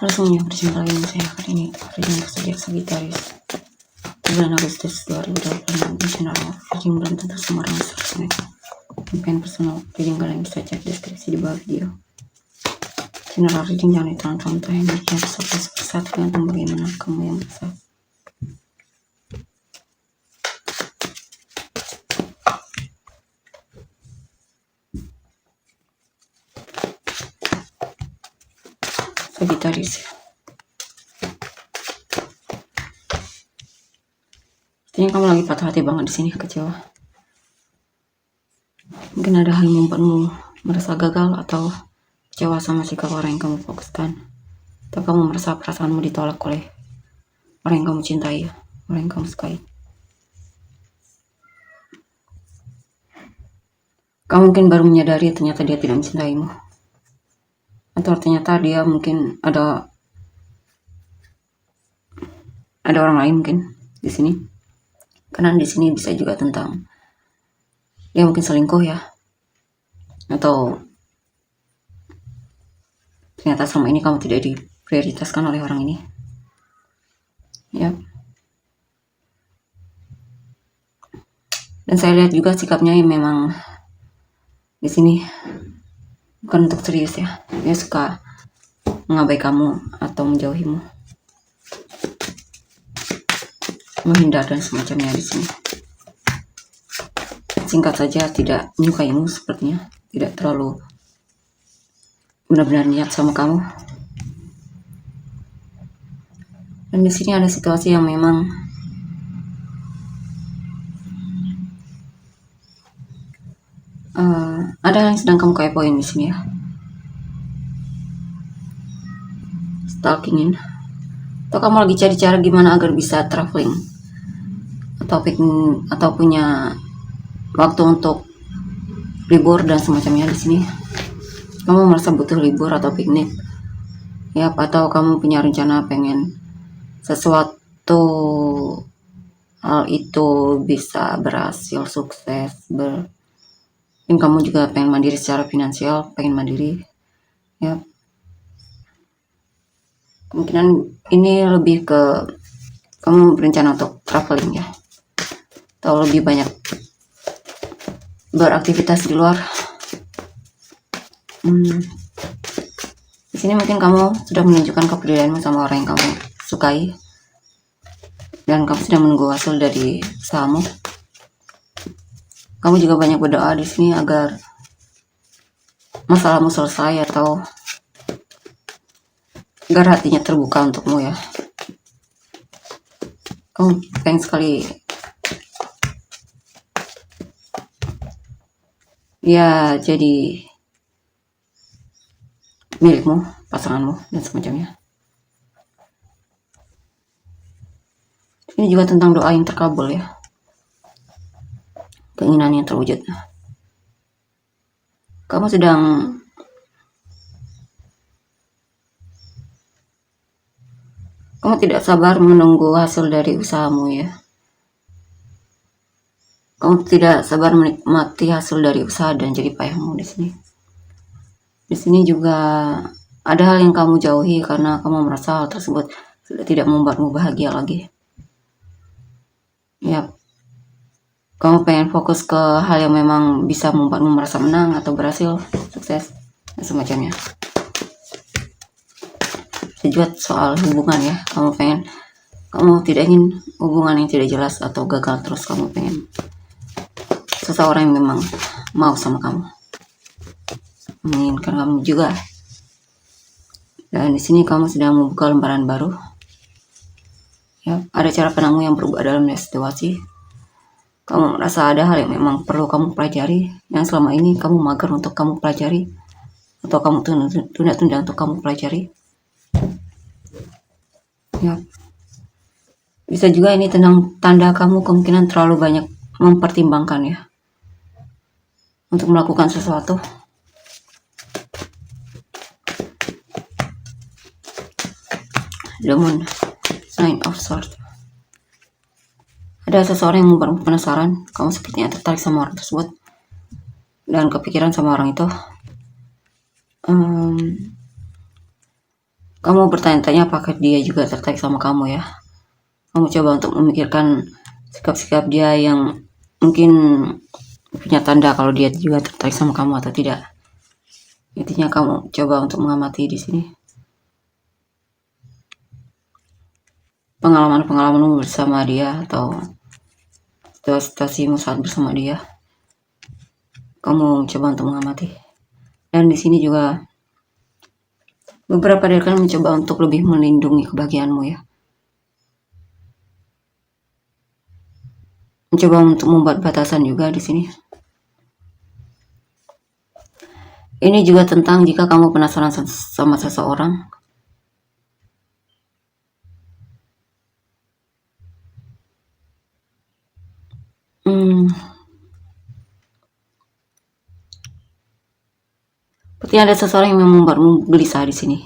Halo semuanya, berjumpa lagi dengan saya kali ini reading zodiak Sagittarius bulan Agustus 2026 di channel reading belum tentu semua orang seharusnya. Mungkin personal reading kalian bisa cek deskripsi di bawah video. Channel reading jangan ditonton yang bikin satu persatu tergantung bagaimana kamu yang bisa. Sagittarius. Sepertinya kamu lagi patah hati banget di sini, kecewa. Mungkin ada hal yang membuatmu merasa gagal atau kecewa sama sikap orang yang kamu fokuskan. Atau kamu merasa perasaanmu ditolak oleh orang yang kamu cintai, orang yang kamu sukai. Kamu mungkin baru menyadari ternyata dia tidak mencintaimu. Atau ternyata dia mungkin ada orang lain mungkin di sini. Karena di sini bisa juga tentang dia mungkin selingkuh ya. Atau ternyata selama ini kamu tidak diprioritaskan oleh orang ini. Ya. Dan saya lihat juga sikapnya yang memang di sini bukan untuk serius ya. Dia suka mengabaikan kamu atau menjauhimu, menghindar dan semacamnya di sini. Singkat saja, tidak menyukaimu sepertinya, tidak terlalu benar-benar niat sama kamu. Dan di sini ada situasi yang memang ada yang sedang kamu kepoin di sini ya. Stalkingin. Atau kamu lagi cari cara gimana agar bisa traveling atau punya waktu untuk libur dan semacamnya di sini. Kamu merasa butuh libur atau piknik. Ya, atau kamu punya rencana pengen sesuatu hal itu bisa berhasil sukses. Mungkin kamu juga pengen mandiri secara finansial, pengen mandiri. Ya. Kemungkinan ini lebih ke kamu berencana untuk traveling ya. Atau lebih banyak beraktivitas di luar. Di sini mungkin kamu sudah menunjukkan kepedulianmu sama orang yang kamu sukai. Dan kamu sudah menunggu hasil dari usahamu. Kamu juga banyak berdoa di sini agar masalahmu selesai atau agar hatinya terbuka untukmu ya. Kamu pengen sekali ya jadi milikmu, pasanganmu dan semacamnya. Ini juga tentang doa yang terkabul ya. Keinginan yang terwujud. Kamu tidak sabar menunggu hasil dari usahamu ya. Kamu tidak sabar menikmati hasil dari usaha dan jerih payahmu di sini. Di sini juga ada hal yang kamu jauhi karena kamu merasa hal tersebut sudah tidak membuatmu bahagia lagi. Ya. Kamu pengen fokus ke hal yang memang bisa membuatmu merasa menang atau berhasil, sukses, dan semacamnya. Juga soal hubungan ya, kamu tidak ingin hubungan yang tidak jelas atau gagal terus. Kamu pengen seseorang yang memang mau sama kamu, menginginkan kamu juga. Dan di sini kamu sedang membuka lembaran baru. Ya, ada cara pandangmu yang berubah dalam situasi. Kamu merasa ada hal yang memang perlu kamu pelajari, yang selama ini kamu mager untuk kamu pelajari, atau kamu tunda-tunda untuk kamu pelajari. Ya. Bisa juga ini tanda kamu kemungkinan terlalu banyak mempertimbangkan ya, untuk melakukan sesuatu. The Moon, Nine of Swords. Ada seseorang yang membuatmu penasaran. Kamu sepertinya tertarik sama orang tersebut dan kepikiran sama orang itu. Kamu bertanya-tanya apakah dia juga tertarik sama kamu ya. Kamu coba untuk memikirkan sikap-sikap dia yang mungkin punya tanda kalau dia juga tertarik sama kamu atau tidak. Intinya kamu coba untuk mengamati di sini pengalaman-pengalamanmu bersama dia atau situasimu saat bersama dia. Kamu coba untuk mengamati. Dan di sini juga beberapa dari kalian mencoba untuk lebih melindungi kebahagiaanmu ya. Mencoba untuk membuat batasan juga di sini. Ini juga tentang jika kamu penasaran sama seseorang. Seperti ada seseorang yang membuatmu gelisah di sini.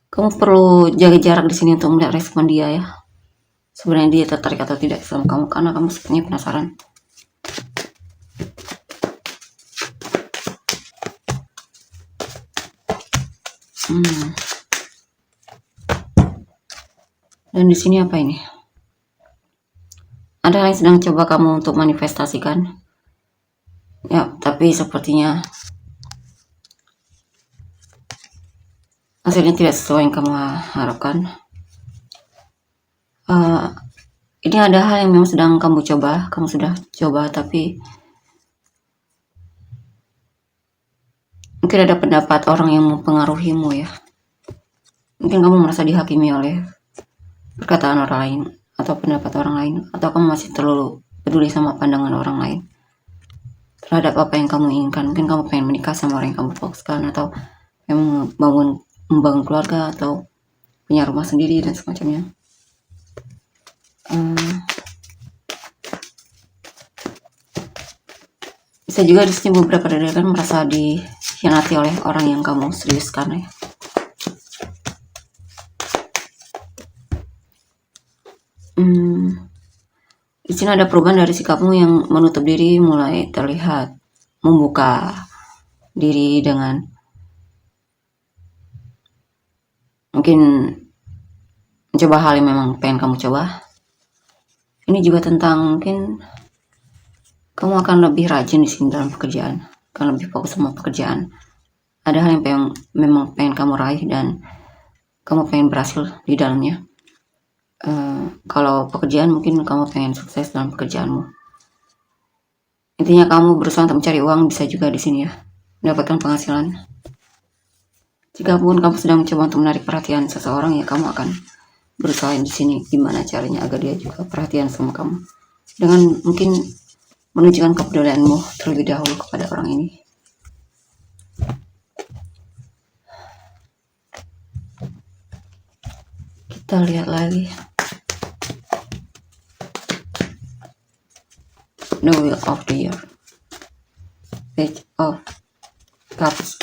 Kamu perlu jaga jarak di sini untuk melihat respon dia ya. Sebenarnya dia tertarik atau tidak sama kamu karena kamu sepertinya penasaran. Dan di sini apa ini? Ada yang sedang coba kamu untuk manifestasikan. Ya, tapi sepertinya hasilnya tidak sesuai yang kamu harapkan. Ini ada hal yang memang sedang kamu sudah coba, tapi mungkin ada pendapat orang yang mempengaruhimu ya. Mungkin kamu merasa dihakimi oleh perkataan orang lain atau pendapat orang lain, atau kamu masih terlalu peduli sama pandangan orang lain terhadap apa yang kamu inginkan. Mungkin kamu pengen menikah sama orang yang kamu fokuskan, atau pengen membangun keluarga, atau punya rumah sendiri dan semacamnya. Bisa juga di sini beberapa dari kalian merasa dikhianati oleh orang yang kamu seriuskan ya. Di sini ada perubahan dari sikapmu yang menutup diri mulai terlihat membuka diri dengan mungkin mencoba hal yang memang pengen kamu coba. Ini juga tentang mungkin kamu akan lebih rajin di sini dalam pekerjaan, akan lebih fokus sama pekerjaan. Ada hal yang memang pengen kamu raih dan kamu pengen berhasil di dalamnya. Kalau pekerjaan mungkin kamu pengen sukses dalam pekerjaanmu. Intinya kamu berusaha untuk mencari uang, bisa juga di sini ya, mendapatkan penghasilan. Jikapun kamu sedang mencoba untuk menarik perhatian seseorang ya, kamu akan berusaha di sini gimana caranya agar dia juga perhatian sama kamu, dengan mungkin menunjukkan kepedulianmu terlebih dahulu kepada orang ini. Kita lihat lagi. The Wheel of the Year, Page of Cups,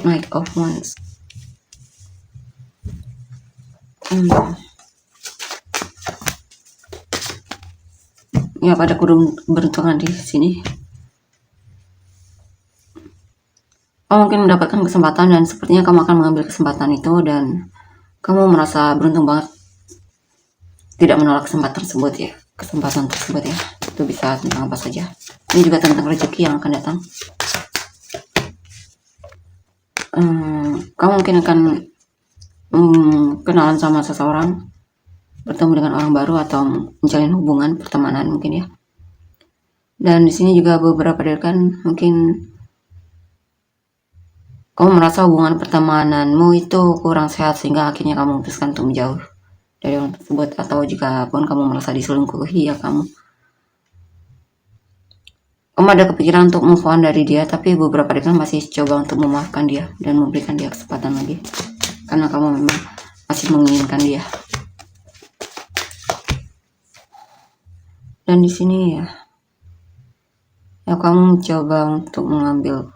Knight of Wands. Ya, pada keberuntungan di sini. Kamu mungkin mendapatkan kesempatan dan sepertinya kamu akan mengambil kesempatan itu, dan kamu merasa beruntung banget tidak menolak kesempatan tersebut ya. Itu bisa tentang apa saja. Ini juga tentang rezeki yang akan datang. Kamu mungkin akan kenalan sama seseorang, bertemu dengan orang baru, atau menjalin hubungan pertemanan mungkin ya. Dan di sini juga beberapa dari kalian mungkin kamu merasa hubungan pertemananmu itu kurang sehat sehingga akhirnya kamu memutuskan untuk menjauh dari orang tersebut. Atau jika pun kamu merasa diselingkuhi ya, kamu ada kepikiran untuk move on dari dia, tapi beberapa dari kalian masih coba untuk memaafkan dia dan memberikan dia kesempatan lagi karena kamu memang masih menginginkan dia. Dan di sini ya kamu coba untuk mengambil,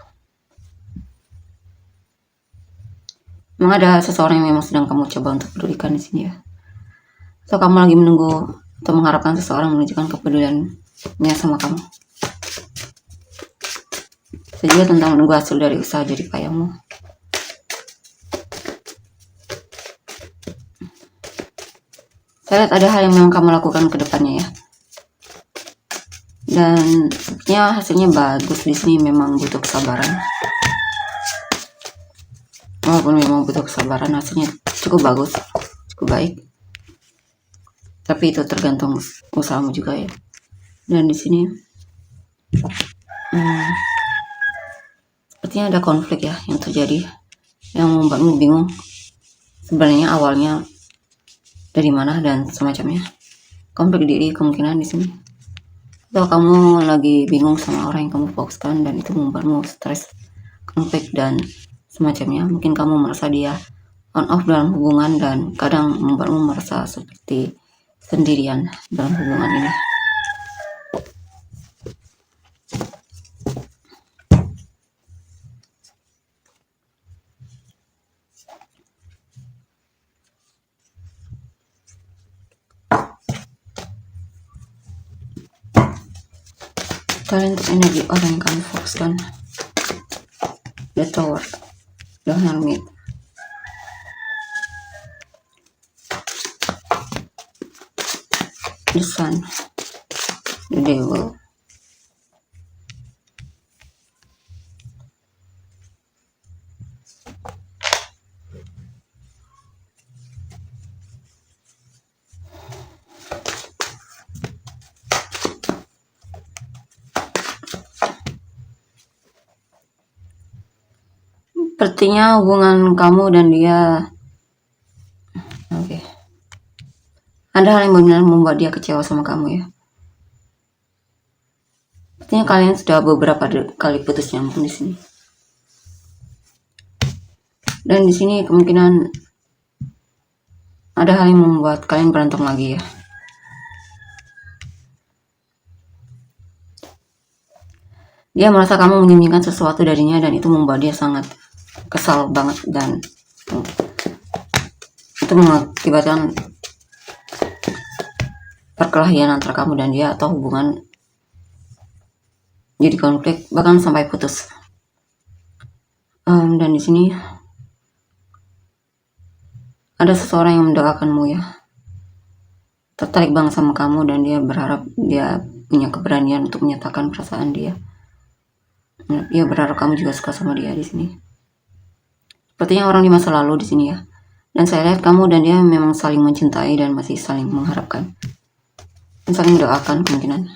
memang ada seseorang yang memang sedang kamu coba untuk pedulikan di sini ya, atau kamu lagi menunggu atau mengharapkan seseorang menunjukkan kepeduliannya sama kamu. Bisa juga tentang menunggu hasil dari usaha jerih payahmu. Saya lihat ada hal yang memang kamu lakukan ke depannya ya. Dan sepertinya hasilnya bagus di sini, memang butuh kesabaran. Walaupun memang butuh kesabaran, hasilnya cukup bagus, cukup baik. Tapi itu tergantung usahamu juga ya. Dan di sini sepertinya ada konflik ya yang terjadi, yang membuatmu bingung sebenarnya awalnya dari mana dan semacamnya. Konflik diri kemungkinan di sini. Atau kamu lagi bingung sama orang yang kamu fokuskan dan itu membuatmu stres, konflik dan semacamnya. Mungkin kamu merasa dia on off dalam hubungan dan kadang membuatmu merasa seperti sendirian dalam hubungan ini. Kalian untuk energi orang yang kamu fokuskan. The Tower, The Hermit, The Sun, The Devil. Sepertinya hubungan kamu dan dia, oke. Ada hal yang benar membuat dia kecewa sama kamu ya. Sepertinya kalian sudah beberapa kali putus nyambung di sini. Dan di sini kemungkinan ada hal yang membuat kalian berantem lagi ya. Dia merasa kamu menyembunyikan sesuatu darinya dan itu membuat dia sangat kesal banget, dan itu mengakibatkan perkelahian antara kamu dan dia atau hubungan jadi konflik bahkan sampai putus. Dan di sini ada seseorang yang mendoakanmu ya, tertarik banget sama kamu dan dia berharap dia punya keberanian untuk menyatakan perasaan dia. Dia berharap kamu juga suka sama dia di sini. Sepertinya orang di masa lalu di sini ya. Dan saya lihat kamu dan dia memang saling mencintai dan masih saling mengharapkan dan saling mendoakan kemungkinan.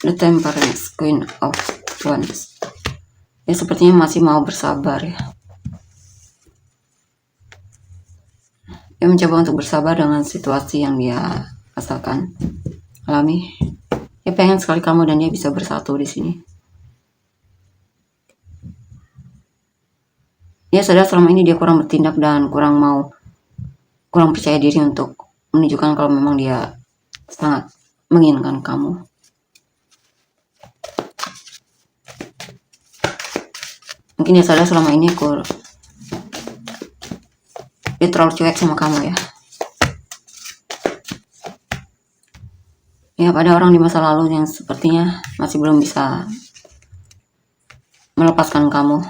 The Temperance, Queen of Wands. Ya sepertinya masih mau bersabar ya. Dia mencoba untuk bersabar dengan situasi yang dia rasakan, alami. Dia pengen sekali kamu dan dia bisa bersatu di sini. Dia sadar selama ini dia kurang bertindak dan kurang percaya diri untuk menunjukkan kalau memang dia sangat menginginkan kamu. Mungkin dia sadar selama ini dia terlalu cuek sama kamu ya. Ya, ada orang di masa lalu yang sepertinya masih belum bisa melepaskan kamu.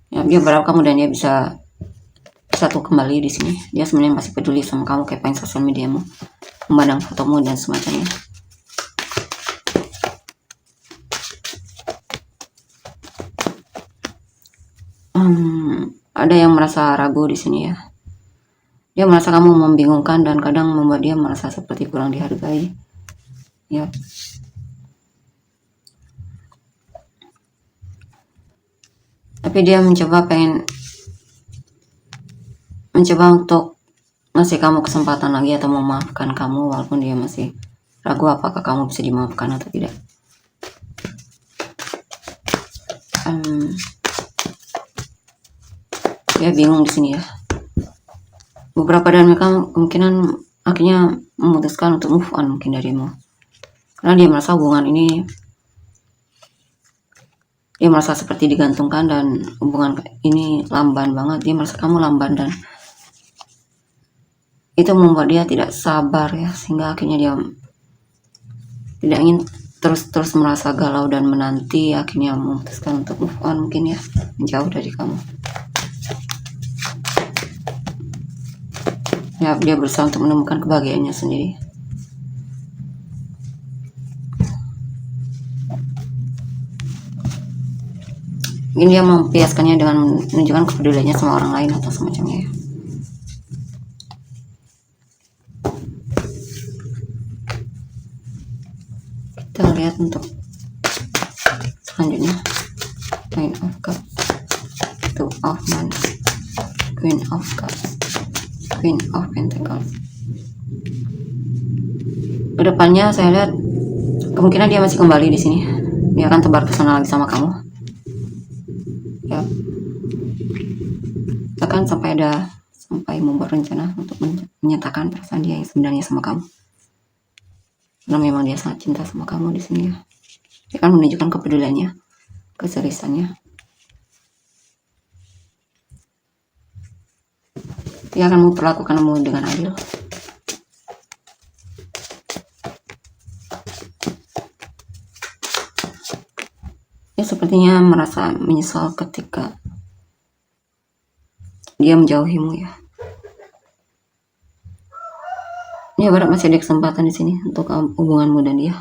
Ya, dia berharap kamu dan dia bisa satu kembali di sini. Dia sebenarnya masih peduli sama kamu, kayak pengen sosial mediamu, memandang fotomu dan semacamnya. Ada yang merasa ragu di sini ya. Dia merasa kamu membingungkan dan kadang membuat dia merasa seperti kurang dihargai. Ya. Tapi dia mencoba untuk ngasih kamu kesempatan lagi atau memaafkan kamu, walaupun dia masih ragu apakah kamu bisa dimaafkan atau tidak. Dia bingung di sini ya. Beberapa dari mereka kemungkinan akhirnya memutuskan untuk move on mungkin darimu, karena dia merasa hubungan ini, dia merasa seperti digantungkan dan hubungan ini lamban banget. Dia merasa kamu lamban dan itu membuat dia tidak sabar ya, sehingga akhirnya dia tidak ingin terus merasa galau dan menanti, akhirnya memutuskan untuk move on mungkin ya, menjauh dari kamu. Ya, dia berusaha untuk menemukan kebahagiaannya sendiri. Mungkin dia membiaskannya dengan menunjukkan kepeduliannya sama orang lain atau semacamnya ya. Kita lihat untuk selanjutnya. Queen of Cups, Two of Wands, Queen of Cups, Queen of Pentacles. Kedepannya saya lihat kemungkinan dia masih kembali di sini. Dia akan tebar pesona lagi sama kamu. Ya. Bahkan sampai membuat rencana untuk menyatakan perasaan dia yang sebenarnya sama kamu. Karena memang dia sangat cinta sama kamu di sini ya. Dia akan menunjukkan kepeduliannya, keseriusannya. Dia akan memperlakukan kamu dengan adil. Dia sepertinya merasa menyesal ketika dia menjauhimu ya. Ya, berarti masih ada kesempatan di sini untuk hubunganmu dan dia.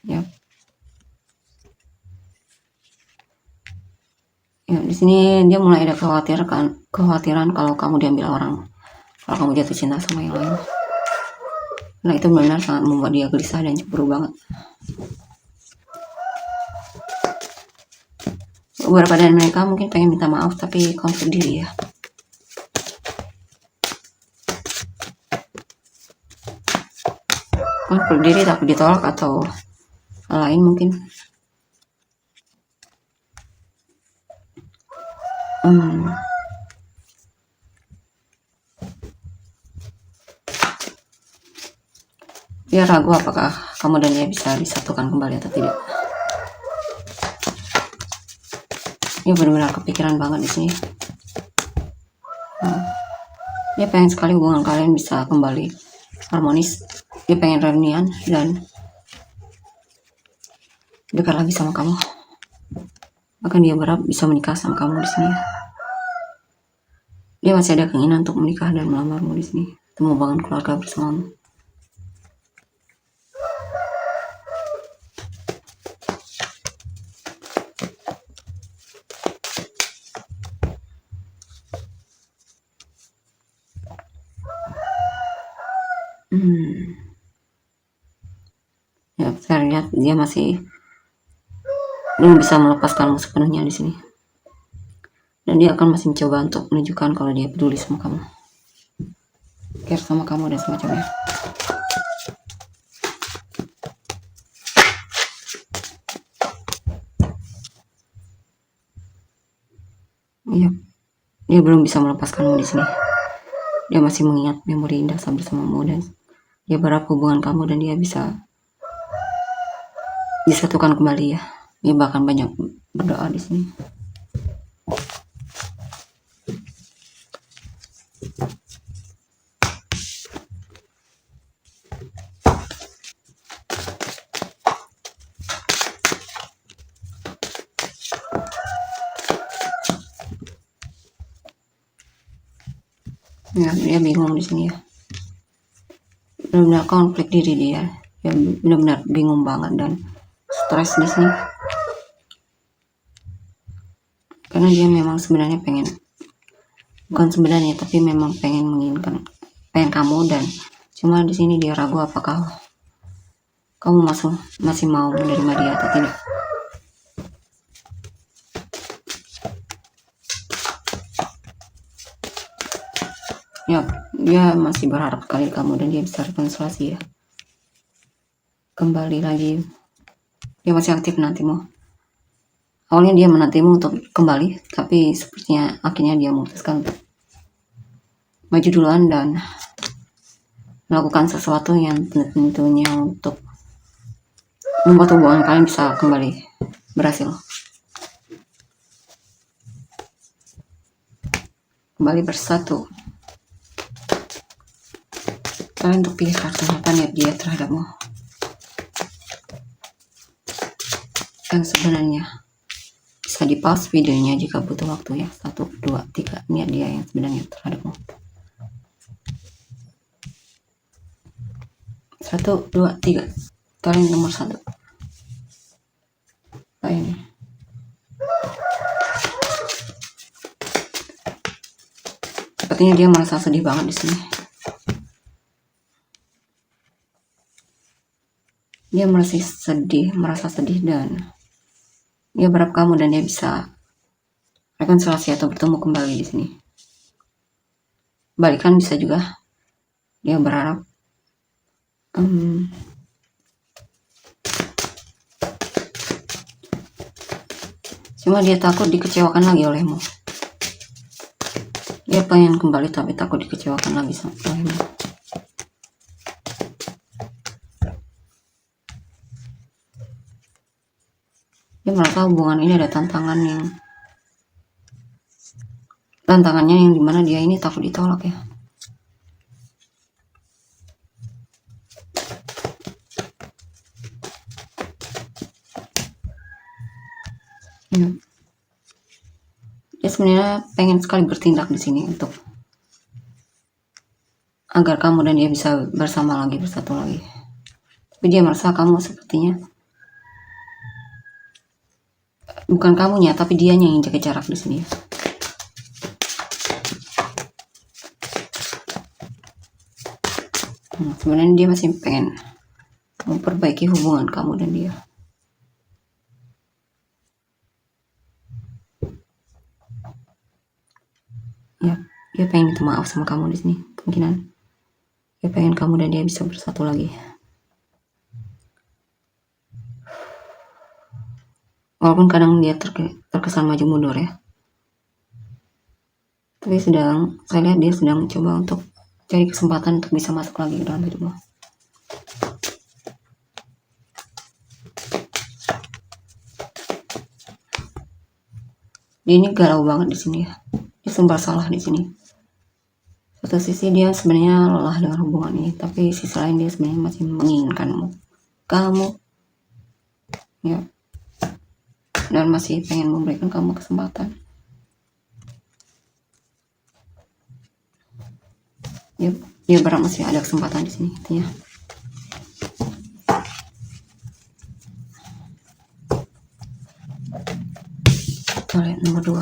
Ya. Ya, di sini dia mulai ada kekhawatiran kalau kamu diambil orang, kalau kamu jatuh cinta sama yang lain. Nah, itu benar sangat membuat dia gelisah dan cemburu banget. Beberapa dari mereka mungkin pengen minta maaf tapi konflik diri ya. Konflik diri tapi ditolak atau hal lain mungkin. Dia ragu apakah kamu dan dia bisa disatukan kembali atau tidak. Dia benar-benar kepikiran banget di sini. Dia pengen sekali hubungan kalian bisa kembali harmonis. Dia pengen reunian dan dekat lagi sama kamu. Bahkan dia berharap bisa menikah sama kamu di sini. Dia masih ada keinginan untuk menikah dan melamarmu di sini. Untuk membangun keluarga bersamamu. Ya, saya lihat dia masih belum bisa melepaskanmu sepenuhnya di sini. Dan dia akan masih mencoba untuk menunjukkan kalau dia peduli sama kamu, care sama kamu dan semacamnya. Iya, dia belum bisa melepaskanmu di sini. Dia masih mengingat memori indah bersamamu dan dia berharap hubungan kamu dan dia bisa disatukan kembali ya. Dia bahkan banyak berdoa di sini. Ya, dia bingung di sini ya. Benar-benar konflik diri dia. Dia benar-benar bingung banget dan stres di sini. Karena dia memang sebenarnya bukan sebenarnya tapi memang pengen kamu dan cuma di sini dia ragu apakah kamu masih mau menerima dia atau tidak. Ya, dia masih berharap sekali kamu dan dia bisa rekonsiliasi ya. Kembali lagi. Dia masih aktif menantimu. Awalnya dia menantimu untuk kembali, tapi sepertinya akhirnya dia memutuskan untuk maju duluan dan melakukan sesuatu yang tentunya untuk membuat hubungan kalian bisa kembali berhasil. Kembali bersatu. Kalian untuk pilih kartu apa niat dia terhadapmu. Yang sebenarnya bisa di pause videonya jika butuh waktu ya. 1, 2, 3 niat dia yang sebenarnya terhadapmu. 1, 2, 3. Kalian nomor 1. Nah, ini. Sepertinya dia merasa sedih banget di sini. Dia merasa sedih dan dia berharap kamu dan dia bisa rekonsiliasi atau bertemu kembali di sini. Balikan bisa juga. Dia berharap cuma dia takut dikecewakan lagi olehmu. Dia pengen kembali tapi takut dikecewakan lagi olehmu. Dia merasa hubungan ini ada tantangannya yang dimana dia ini takut ditolak ya. Dia sebenarnya pengen sekali bertindak di sini untuk agar kamu dan dia bisa bersatu lagi. Tapi dia merasa kamu sepertinya bukan kamunya, tapi dianya yang jaga jarak di sini. Sebenarnya dia masih pengen memperbaiki hubungan kamu dan dia. Ya, dia pengen minta maaf sama kamu di sini. Kemungkinan dia pengen kamu dan dia bisa bersatu lagi. Walaupun kadang dia terkesan maju mundur ya. Tapi saya lihat dia sedang mencoba untuk cari kesempatan untuk bisa masuk lagi ke dalam hidupmu. Dia ini galau banget di sini ya. Dia serba salah di sini. Satu sisi dia sebenarnya lelah dengan hubungan ini, tapi sisi lain dia sebenarnya masih menginginkanmu, kamu, ya, dan masih pengen memberikan kamu kesempatan. Dia berharap masih ada kesempatan di sini, intinya. Kita lihat nomor 2.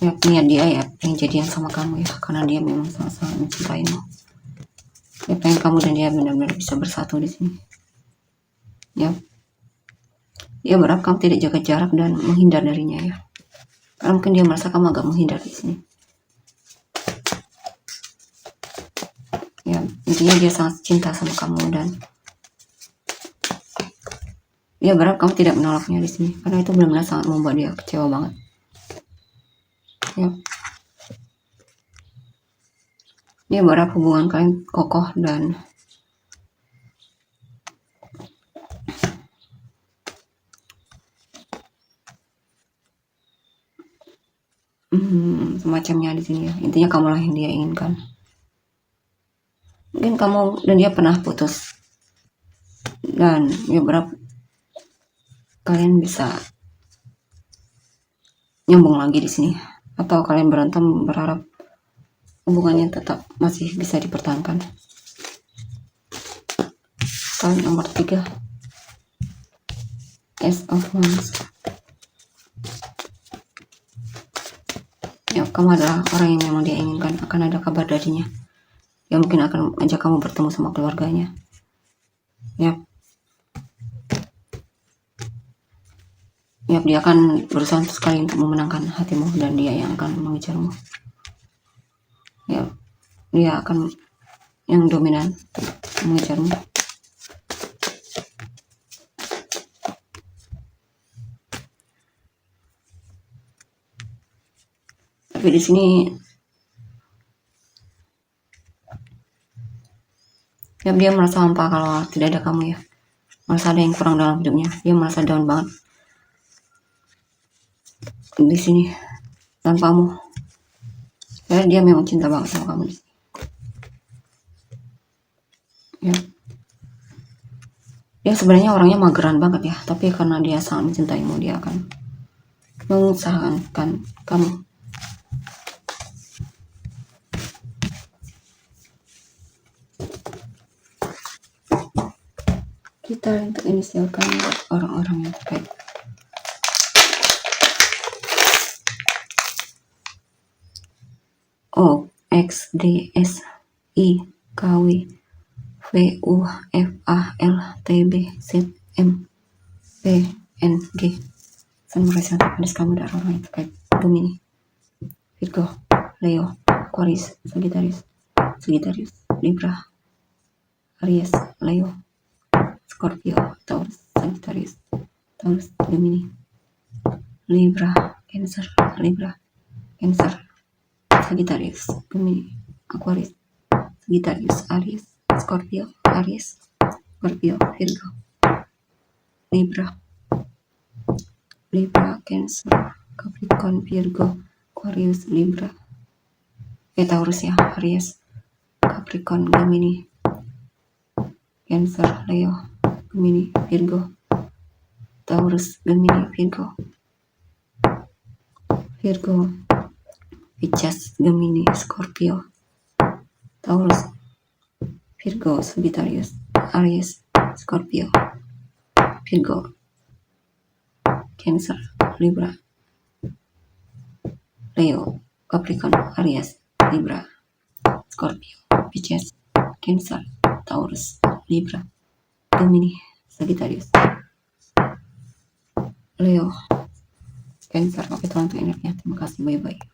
Ya, niat dia ya pengen jadian sama kamu ya, karena dia memang sangat-sangat mencintaimu. Dia pengen kamu dan dia benar-benar bisa bersatu di sini. Ya, dia berharap kamu tidak jaga jarak dan menghindar darinya ya. Karena mungkin dia merasa kamu agak menghindar di sini. Ya, intinya dia sangat cinta sama kamu dan dia berharap kamu tidak menolaknya di sini, karena itu benar-benar sangat membuat dia kecewa banget. Ya. Dia berharap hubungan kalian kokoh dan semacamnya di sini ya. Intinya kamulah yang dia inginkan. Mungkin kamu dan dia pernah putus dan dia berharap kalian bisa nyambung lagi di sini, atau kalian berantem berharap hubungannya tetap masih bisa dipertahankan. Kalian nomor 3, Ace of Wands. Ya, kamu adalah orang yang memang dia inginkan. Akan ada kabar darinya. Dia mungkin akan ajak kamu bertemu sama keluarganya. Ya, dia akan berusaha sekali untuk memenangkan hatimu dan dia yang akan mengejarmu. Ya, dia akan yang dominan mengejarmu. Tapi di sini ya, dia merasa hampa kalau tidak ada kamu ya. Merasa ada yang kurang dalam hidupnya. Dia merasa down banget di sini tanpamu. Karena dia memang cinta banget sama kamu di sini. Ya. Dia sebenarnya orangnya mageran banget ya, tapi karena dia sangat mencintaimu, dia akan mengusahakan kamu. kita untuk inisialkan orang-orang yang terkait. O X D S I K W V U F A L T B Z M P N G. Samurai Sagittarius, kamu dan orang yang terkait. Gemini, Virgo, Leo, Aquarius, Sagittarius, Libra, Aries, Leo, Scorpio, Taurus, Sagittarius, Gemini, Libra, Cancer, Sagittarius, Gemini, Aquarius, Sagittarius, Aries, Scorpio, Virgo, Libra, Cancer, Capricorn, Virgo, Aquarius, Libra, Taurus ya, Aries, Capricorn, Gemini, Cancer, Leo, Gemini, Virgo, Taurus, Gemini, Virgo, Pisces, Gemini, Scorpio, Taurus, Virgo, Sagittarius, Aries, Scorpio, Virgo, Cancer, Libra, Leo, Capricorn, Aries, Libra, Scorpio, Pisces, Cancer, Taurus, Libra, Gemini, Sagittarius, Leo, Cancer. Oke, Tuhan, untuk energinya. Terima kasih. Bye-bye.